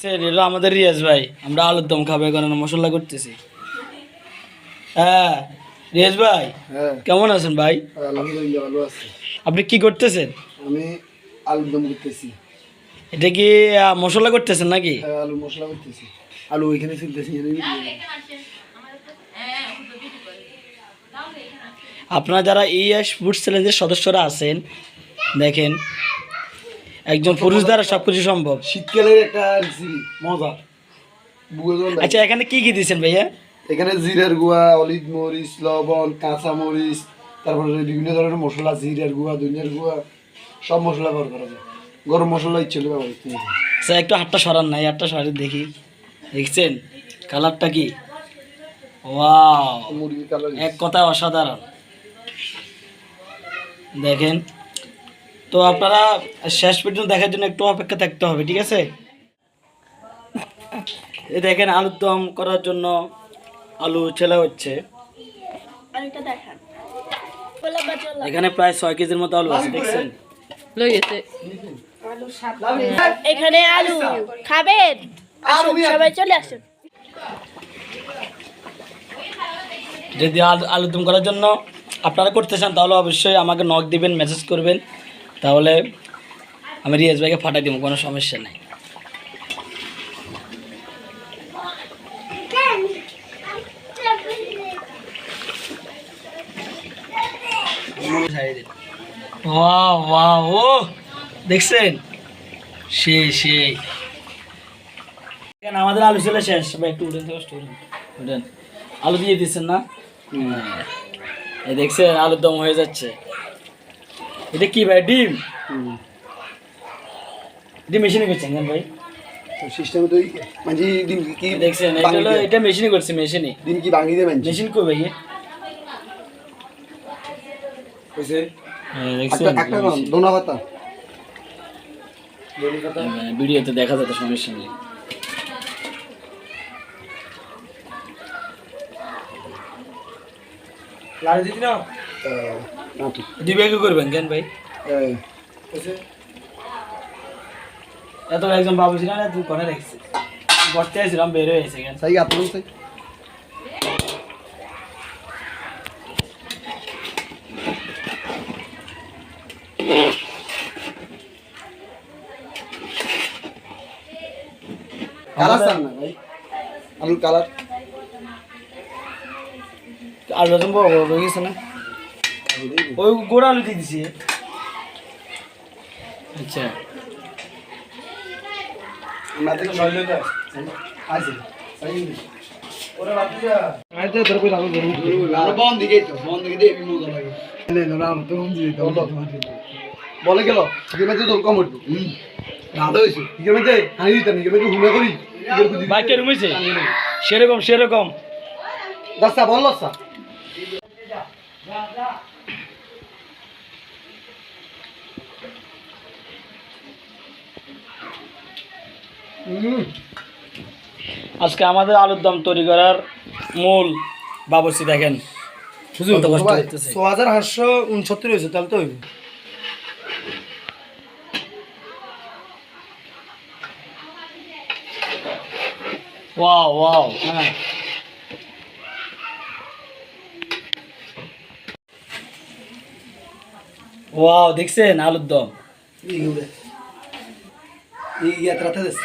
এলো আমাদের রিয়াজ ভাই, আমরা আলুর দম খাবো কারণ মশলা করতেছি। হ্যাঁ রিয়াজ ভাই, কেমন আছেন ভাই? আলহামদুলিল্লাহ ভালো আছি। আপনি কি করতেছেন? আমি আলুর দম করতেছি। এটা কি মশলা করতেছেন নাকি? হ্যাঁ, আলু মশলা করতেছি। আলু ওইখানে ফেলতেছি। আপনারা যারা ইএস ফুড চ্যালেঞ্জের সদস্যরা আছেন, দেখেন একজন পুরুষ দ্বারা সবকিছু সম্ভব। শীতকালের একটা রেসিপি মজা। আচ্ছা, এখানে কি কি দিয়েছেন ভাইয়া? এখানে জিরার গুঁড়া, অলিভ মরিচ, লবণ, কাঁচা মরিচ, তারপরে বিভিন্ন ধরনের মশলা, জিরার গুঁড়া, ধনিয়ার গুঁড়া, সব মশলা ব্যবহার করা যায়। গরম মশলা ইচ্ছে হলে ব্যবহার করতে হবে। স্যার একটু হাতটা সরান নাই, হাতটা সরান দেখি। দেখছেন কালারটা কি? ওয়াও, মুরগির কালার এক কথা অসাধারণ। দেখেন, তো আপনারা শেষ পর্যন্ত দেখার জন্য একটু অপেক্ষা থাকতে হবে, ঠিক আছে? এই দেখেন আলুর দম করার জন্য আলু ছেলা হচ্ছে। এখানে প্রায় 6 কেজির মতো আলু আছে, দেখছেন? এখানে আলু খাবেন? সবাই চলে আসুন। যদি আলুর দম করার জন্য আপনারা করতে চান তাহলে অবশ্যই আমাকে নক দিবেন, মেসেজ করবেন, তাহলে আমি রিয়াজ ভাইকে ফাটাই দিব, কোনো সমস্যা নেই। ও দেখছেন, সেই আমাদের আলু ছিল শেষ। ভাই একটু উঠেন, উঠেন। আলু দিয়ে দিচ্ছেন না? এই দেখছেন আলুর দম হয়ে যাচ্ছে। এটা কি ভাই, ডিম? ডিম মেশিনে করছেন কেন ভাই? সিস্টেম তো মানে ডিম কি দেখছেন, এটা মেশিনে করছে, মেশিনে। ডিম কি ভাঙি দেবেন? মেশিন কই ভাই? কইছে দেখছেন একটা দোনা পাতা। ভিডিওতে দেখা যাবে, সমস্যা নেই। লাড়ি দিতি না? দিবে কি করবেন কেন ভাই? এত একজন বাবু ছিল না, তুই করে রাখছিস। বসতে আসছিলাম, বের হয়ে গেছে কেন? সাই আপনি সাই কালার চান না ভাই? আলুর কালার আলু রকম বড় বড় হয়ে গেছে না? ওই গোড়া আলু দিয়ে দিছি। আচ্ছা, আমাদের নইলে তো আছে সাই ওরে বাতিজা আইতে তোর কই লাগো আমরা বন্ধ দিকে দে আমি মজা লাগে না না তো বন্ধ দিই তো বলে গেল কি মধ্যে জল কম উঠবে না দইছি কি মধ্যে হানি দিতাম কি মধ্যে হুমে করি বাইকে রুমেছে সেরকম দাসা বললসা আজকে আমাদের আলুর দম তৈরি করার মূল বাবুর্চি দেখেন কত কষ্ট করতেছে। 6869 হয়েছে তাহলে তো হইবে। ওয়াও হ্যাঁ, ওয়াও দেখছেন আলুর দম। এই ইয়াত্রাতে দেশ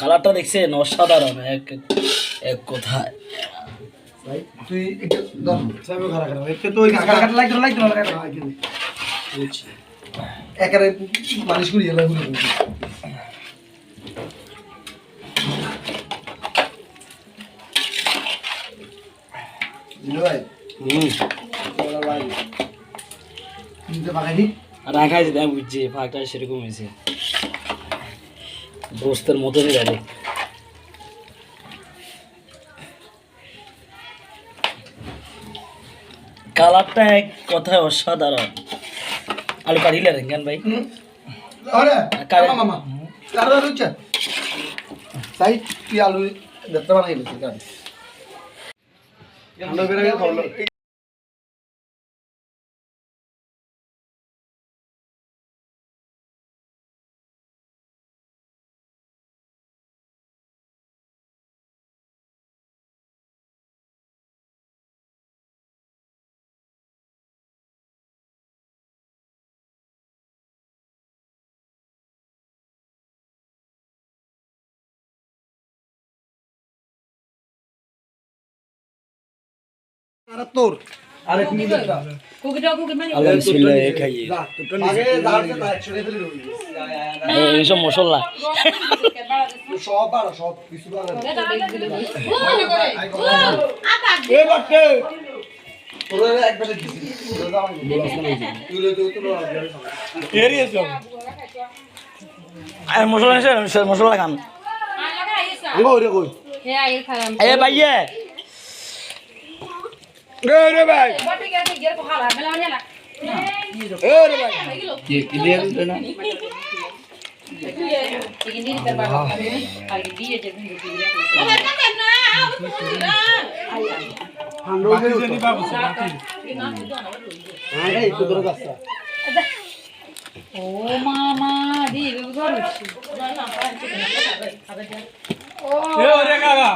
কালারটা দেখছেন অসাধারণ, এক কথায়। তুই একটু দম সাইবে খারাপ খারাপ একটু তো ওই কাটা লাগতো না কাটা বুঝছি একারে মালিশ করি এলা গুলো দিলো ভাই ওলা ভাই নিতে পাকাইনি রাখাইছে, আমি বুঝছি ফাঁকটা সেরকম হয়েছে, গোস্তের মতনই লাগে। কালারটা এক কথায় অসাধারণ। আলু কাটিলে কেন ভাই? আরে মামা কারা রুচা সাই কি আলু দেখতে বানাইলো কার আমরা বেরে খাওয়া আর তোর আরে তুমি যা আল্লাহ বিসমিল্লাহ খাইয়ে আগে দাঁড়াতে না ছেড়ে ফেলে রবি এইসব মশলা সব বাড়া সব কিছু বাড়া এ বাটে তোরে একবারে দিছি তুই এরিয়াস আর মশলা আছে মশলা খান ওরে কই এ ভাইয়ে রে ভাই এ রে ভাই কি ক্লিয়ার হলো না ও মামা দি গরুছি এ ওরে কাকা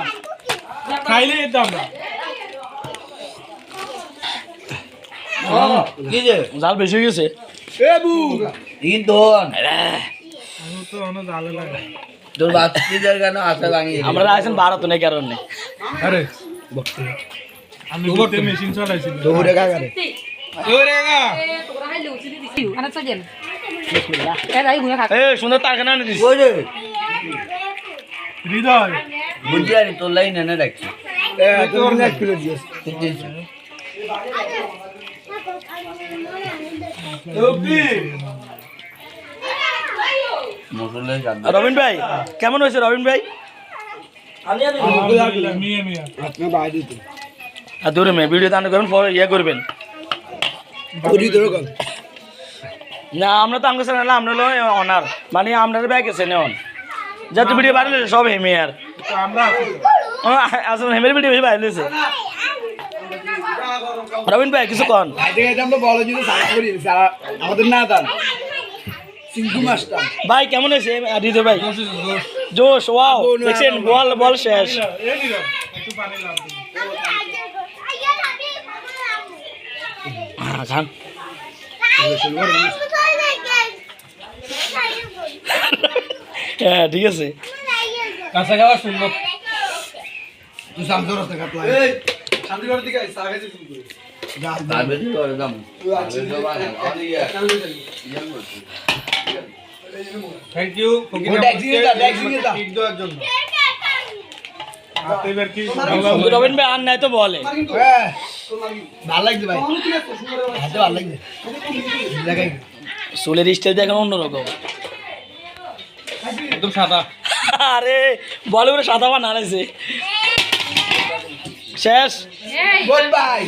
খাইলে যেতাম না কি যে জাল বেশি হয়ে গেছে এ বু ইন দন আমি তো অন্য জালে লাগে তোর বাচ্চাদের কেন আশা ভাঙি আমরা আছেন ভারত নেই কারণে আরে আমি দুটো মেশিন চালাইছি দৌড়ে কাকা রে ওরে কাকা তোরা হাইলে উঠি দিছি আরে সাজেন এ রাই গুনা খা এ সুন্দর তারখানা এনে দিস ওই রে হৃদয় বুঝিয়ারি তোর লাইন এনে রাখছি এ তোর না কিলো দিস রবিন ভাই কেমন হয়েছে রবিন ভাই আলহামদুলিল্লাহ মিয়া মিয়া আপনি বাই দিতে আর দূরে মেয়ে ভিডিও দান করবেন পরে ইয়ে করবেন ওরি ধরো কল না আমরা তো আমাকে না আমরা হলো অনার মানে আপনার ব্যাগ আছে নেওয়ান যত ভিডিও বাড়লে সব হেমে আর তো আমরা আছি তো। আসলে হেমের ভিডিও বেশি বাড়লেছে রবিন ভাই কিছু কন আগে এটা আমরা বলো যদি সারা করি সারা আমাদের না দান সিংকু মাস্টার ভাই কেমন হয়েছে হৃদয় ভাই জোশ ওয়াও দেখছেন বল বল শেষ এ নিলাম একটু পানি লাভ দিন। খান হ্যাঁ ঠিক আছে কাঁচা খাওয়া সুন্দর তুই শান্ত রাস্তা কাটলা এই শান্তিগড় দিকে আই সাগে শুরু করি যা দাবে দি করে দাম তুই আছিস থ্যাংক ইউ ও ট্যাক্সি দা ঠিক দেওয়ার জন্য হাতে এবার কি রবিন ভাই আর নাই তো বলে হ্যাঁ ভালো লাগছে ভাই হাতে ভালো লাগছে দেখাই চুলের স্টাইল দেখেন অন্যরকম একদম সাদা আরে বলিউডে সাদা বা নাড়েছে শেষ গুড বাই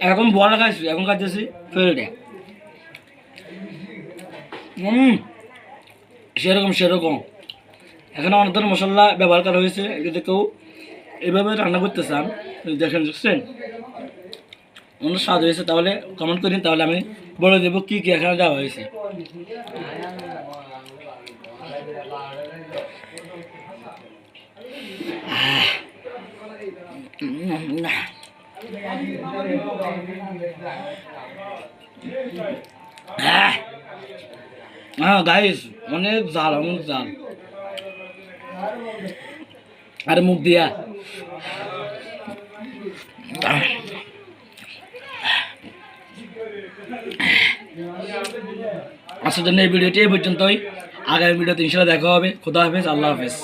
এখন বল খাইছি এখন খাইতেছি ফেরোটা সেরকম সেরকম এখানে অনেক ধরনের মশলা ব্যবহার করা হয়েছে যদি কেউ এভাবে রান্না করতে চান দেখেন বুঝছেন অন্য স্বাদ হয়েছে তাহলে কমেন্ট করিন তাহলে আমি বলে দেবো কী কী এখানে দেওয়া হয়েছে হ্যাঁ গাইস অনেক জাল অনেক জাল আরে মুখ দিয়া আজকের জন্য এই ভিডিওটি এই পর্যন্তই আগামী ভিডিওতে ইনশাআল্লাহ দেখা হবে খোদা হাফেজ আল্লাহ হাফেজ